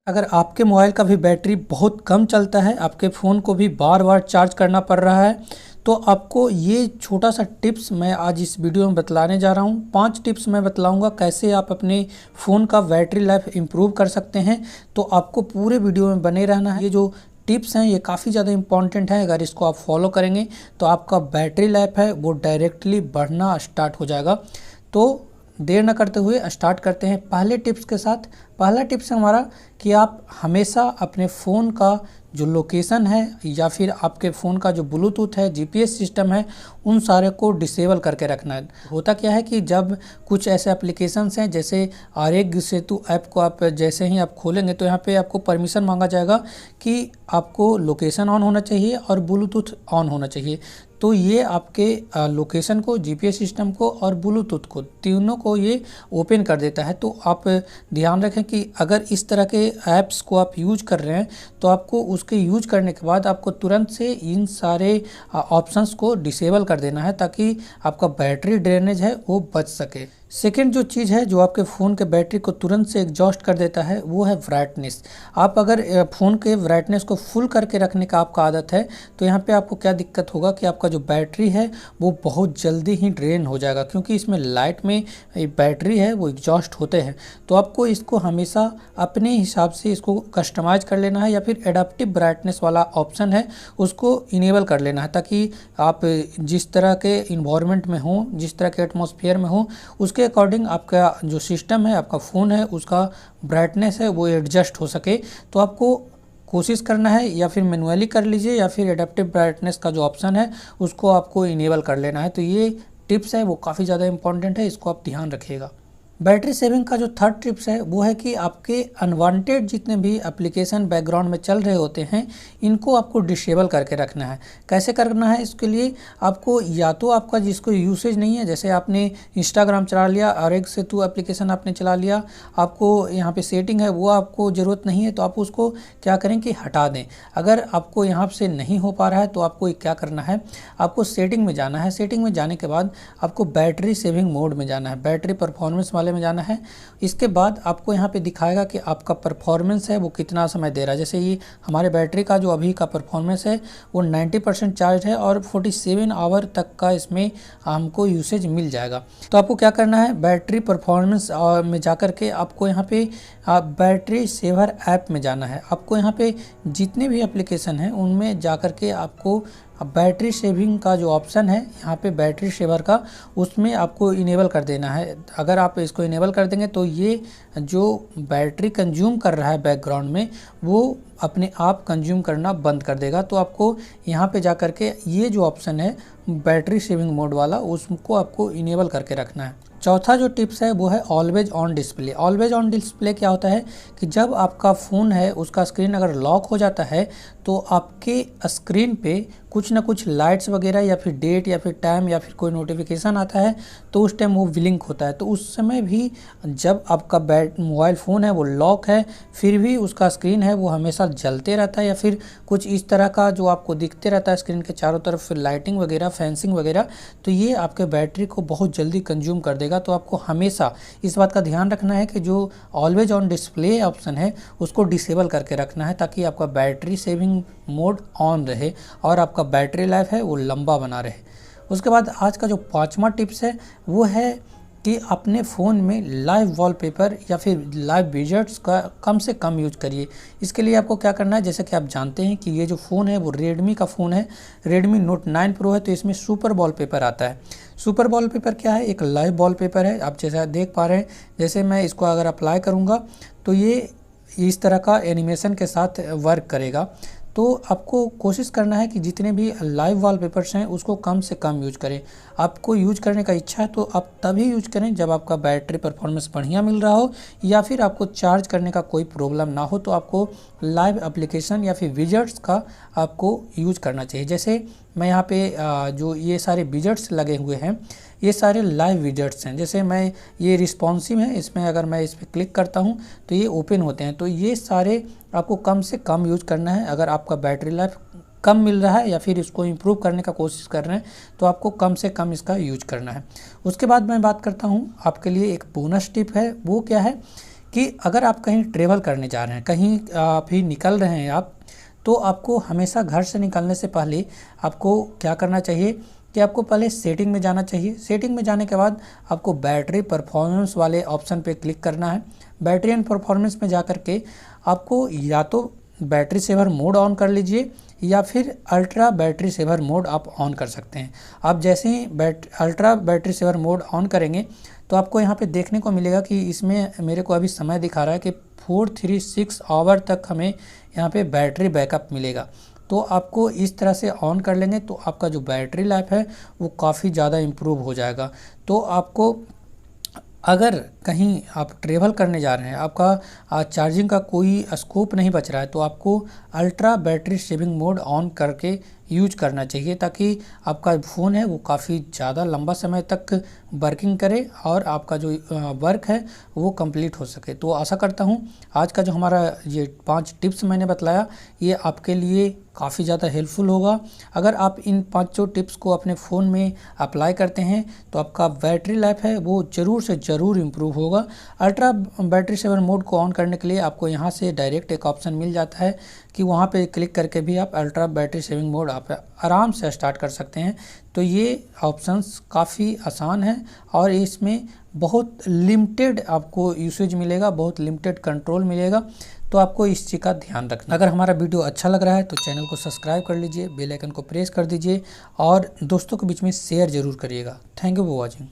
अगर आपके मोबाइल का भी बैटरी बहुत कम चलता है, आपके फ़ोन को भी बार बार चार्ज करना पड़ रहा है, तो आपको ये छोटा सा टिप्स मैं आज इस वीडियो में बतलाने जा रहा हूँ। 5 टिप्स मैं बतलाऊँगा कैसे आप अपने फ़ोन का बैटरी लाइफ इम्प्रूव कर सकते हैं। तो आपको पूरे वीडियो में बने रहना है। ये जो टिप्स हैं ये काफ़ी ज़्यादा इम्पॉर्टेंट हैं। अगर इसको आप फॉलो करेंगे तो आपका बैटरी लाइफ है वो डायरेक्टली बढ़ना स्टार्ट हो जाएगा। तो देर न करते हुए स्टार्ट करते हैं पहले टिप्स के साथ। पहला टिप्स है हमारा कि आप हमेशा अपने फ़ोन का जो लोकेशन है या फिर आपके फ़ोन का जो ब्लूटूथ है, जीपीएस सिस्टम है, उन सारे को डिसेबल करके रखना है। होता क्या है कि जब कुछ ऐसे एप्लीकेशंस हैं जैसे आरोग्य सेतु ऐप को आप जैसे ही आप खोलेंगे तो यहाँ पे आपको परमिशन मांगा जाएगा कि आपको लोकेशन ऑन होना चाहिए और ब्लूटूथ ऑन होना चाहिए। तो ये आपके लोकेशन को, जीपीएस सिस्टम को और ब्लूटूथ को, तीनों को ये ओपन कर देता है। तो आप ध्यान रखें कि अगर इस तरह के ऐप्स को आप यूज कर रहे हैं तो आपको उसके यूज करने के बाद आपको तुरंत से इन सारे ऑप्शंस को डिसेबल कर देना है ताकि आपका बैटरी ड्रेनेज है वो बच सके। सेकेंड जो चीज़ है जो आपके फ़ोन के बैटरी को तुरंत से एग्जॉस्ट कर देता है वो है ब्राइटनेस। आप अगर फ़ोन के ब्राइटनेस को फुल करके रखने का आपका आदत है तो यहाँ पे आपको क्या दिक्कत होगा कि आपका जो बैटरी है वो बहुत जल्दी ही ड्रेन हो जाएगा, क्योंकि इसमें लाइट में बैटरी है वो एग्जॉस्ट होते हैं। तो आपको इसको हमेशा अपने हिसाब से इसको कस्टमाइज़ कर लेना है या फिर एडाप्टिव ब्राइटनेस वाला ऑप्शन है उसको इनेबल कर लेना है, ताकि आप जिस तरह के इन्वायरमेंट में हो, जिस तरह के एटमॉस्फेयर में हो, उसके अकॉर्डिंग आपका जो सिस्टम है, आपका फ़ोन है, उसका ब्राइटनेस है वो एडजस्ट हो सके। तो आपको कोशिश करना है या फिर मैनुअली कर लीजिए या फिर एडाप्टिव ब्राइटनेस का जो ऑप्शन है उसको आपको इनेबल कर लेना है। तो ये टिप्स है वो काफ़ी ज़्यादा इंपॉर्टेंट है, इसको आप ध्यान रखिएगा। बैटरी सेविंग का जो थर्ड टिप्स है वो है कि आपके अनवांटेड जितने भी एप्लीकेशन बैकग्राउंड में चल रहे होते हैं इनको आपको डिसेबल करके रखना है। कैसे करना है? इसके लिए आपको या तो आपका जिसको यूसेज नहीं है, जैसे आपने इंस्टाग्राम चला लिया, आरोग्य सेतु एप्लीकेशन आपने चला लिया, आपको यहाँ पे सेटिंग है वो आपको ज़रूरत नहीं है तो आप उसको क्या करें कि हटा दें। अगर आपको यहाँ से नहीं हो पा रहा है तो आपको क्या करना है, आपको सेटिंग में जाना है। सेटिंग में जाने के बाद आपको बैटरी सेविंग मोड में जाना है, बैटरी परफॉर्मेंस वाले में जाना है। इसके बाद आपको यहाँ पे दिखाएगा कि आपका परफॉर्मेंस है वो कितना समय दे रहा है। जैसे ये हमारे बैटरी का जो अभी का परफॉर्मेंस है वो 90% चार्ज है और 47 आवर तक का इसमें हमको यूसेज मिल जाएगा। तो आपको क्या करना है, बैटरी परफॉर्मेंस में जाकर के आपको यहाँ पे बैटरी सेवर ऐप में जाना है। आपको यहाँ पे जितने भी एप्लीकेशन हैं उनमें जाकर के आपको बैटरी सेविंग का जो ऑप्शन है यहाँ पे बैटरी सेवर का, उसमें आपको इनेबल कर देना है। अगर आप इसको इनेबल कर देंगे तो ये जो बैटरी कंज्यूम कर रहा है बैकग्राउंड में वो अपने आप कंज्यूम करना बंद कर देगा। तो आपको यहाँ पे जा कर के ये जो ऑप्शन है बैटरी सेविंग मोड वाला उसको आपको इनेबल करके रखना है। चौथा जो टिप्स है वो है always on display. Always on display क्या होता है कि जब आपका फ़ोन है उसका स्क्रीन अगर लॉक हो जाता है तो आपके स्क्रीन पे कुछ ना कुछ लाइट्स वगैरह या फिर डेट या फिर टाइम या फिर कोई नोटिफिकेशन आता है तो उस टाइम वो ब्लिंक होता है। तो उस समय भी जब आपका मोबाइल फ़ोन है वो लॉक है फिर भी उसका स्क्रीन है वो हमेशा जलते रहता है या फिर कुछ इस तरह का जो आपको दिखते रहता है स्क्रीन के चारों तरफ फिर लाइटिंग वगैरह, फैंसिंग वगैरह, तो ये आपके बैटरी को बहुत जल्दी कंज्यूम कर देगा। तो आपको हमेशा इस बात का ध्यान रखना है कि जो ऑलवेज ऑन डिस्प्ले ऑप्शन है उसको डिसेबल करके रखना है ताकि आपका बैटरी सेविंग मोड ऑन रहे और आपका बैटरी लाइफ है वो लंबा बना रहे। उसके बाद आज का जो पांचवा टिप्स है वो है कि अपने फ़ोन में लाइव वॉलपेपर या फिर लाइव विजेट्स का कम से कम यूज करिए। इसके लिए आपको क्या करना है, जैसे कि आप जानते हैं कि ये जो फ़ोन है वो रेडमी का फ़ोन है, रेडमी नोट 9 प्रो है, तो इसमें सुपर वॉलपेपर आता है। सुपर वॉलपेपर क्या है, एक लाइव वॉलपेपर है। आप जैसे देख पा रहे हैं, जैसे मैं इसको अगर अप्लाई करूँगा तो ये इस तरह का एनिमेशन के साथ वर्क करेगा। तो आपको कोशिश करना है कि जितने भी लाइव वॉलपेपर्स हैं उसको कम से कम यूज करें। आपको यूज करने का इच्छा है तो आप तभी यूज करें जब आपका बैटरी परफॉर्मेंस बढ़िया मिल रहा हो या फिर आपको चार्ज करने का कोई प्रॉब्लम ना हो। तो आपको लाइव एप्लीकेशन या फिर विजेट्स का आपको यूज करना चाहिए। जैसे मैं यहाँ पे जो ये सारे विजेट्स लगे हुए हैं ये सारे लाइव विजेट्स हैं। जैसे मैं ये रिस्पॉन्सिव है, इसमें अगर मैं इस पर क्लिक करता हूँ तो ये ओपन होते हैं। तो ये सारे आपको कम से कम यूज करना है। अगर आपका बैटरी लाइफ कम मिल रहा है या फिर इसको इम्प्रूव करने का कोशिश कर रहे हैं तो आपको कम से कम इसका यूज करना है। उसके बाद मैं बात करता हूँ आपके लिए एक बोनस टिप है। वो क्या है कि अगर आप कहीं ट्रेवल करने जा रहे हैं, कहीं भी निकल रहे हैं आप, तो आपको हमेशा घर से निकलने से पहले आपको क्या करना चाहिए कि आपको पहले सेटिंग में जाना चाहिए। सेटिंग में जाने के बाद आपको बैटरी परफॉर्मेंस वाले ऑप्शन पे क्लिक करना है। बैटरी एंड परफॉर्मेंस में जा कर के आपको या तो बैटरी सेवर मोड ऑन कर लीजिए या फिर अल्ट्रा बैटरी सेवर मोड आप ऑन कर सकते हैं। आप जैसे ही ultra battery saver mode on करेंगे तो आपको यहाँ पे देखने को मिलेगा कि इसमें मेरे को अभी समय दिखा रहा है कि 436 आवर तक हमें यहाँ पे बैटरी बैकअप मिलेगा। तो आपको इस तरह से ऑन कर लेंगे तो आपका जो बैटरी लाइफ है वो काफ़ी ज़्यादा इम्प्रूव हो जाएगा। तो आपको अगर कहीं आप ट्रेवल करने जा रहे हैं, आपका चार्जिंग का कोई स्कोप नहीं बच रहा है, तो आपको ultra battery saving mode on करके यूज करना चाहिए ताकि आपका फ़ोन है वो काफ़ी ज़्यादा लंबा समय तक वर्किंग करे और आपका जो वर्क है वो कंप्लीट हो सके। तो आशा करता हूँ आज का जो हमारा ये 5 टिप्स मैंने बतलाया ये आपके लिए काफ़ी ज़्यादा हेल्पफुल होगा। अगर आप इन 5 टिप्स को अपने फ़ोन में अप्लाई करते हैं तो आपका बैटरी लाइफ है वो ज़रूर से ज़रूर इम्प्रूव होगा। अल्ट्रा बैटरी सेवर मोड को ऑन करने के लिए आपको यहाँ से डायरेक्ट एक ऑप्शन मिल जाता है कि वहाँ पे क्लिक करके भी आप अल्ट्रा बैटरी सेविंग मोड आप आराम से स्टार्ट कर सकते हैं। तो ये ऑप्शंस काफ़ी आसान है और इसमें बहुत लिमिटेड आपको यूसेज मिलेगा, बहुत लिमिटेड कंट्रोल मिलेगा। तो आपको इस चीज़ का ध्यान रखना। अगर हमारा वीडियो अच्छा लग रहा है तो चैनल को सब्सक्राइब कर लीजिए, बेल आइकन को प्रेस कर दीजिए और दोस्तों के बीच में शेयर ज़रूर करिएगा। Thank you for watching.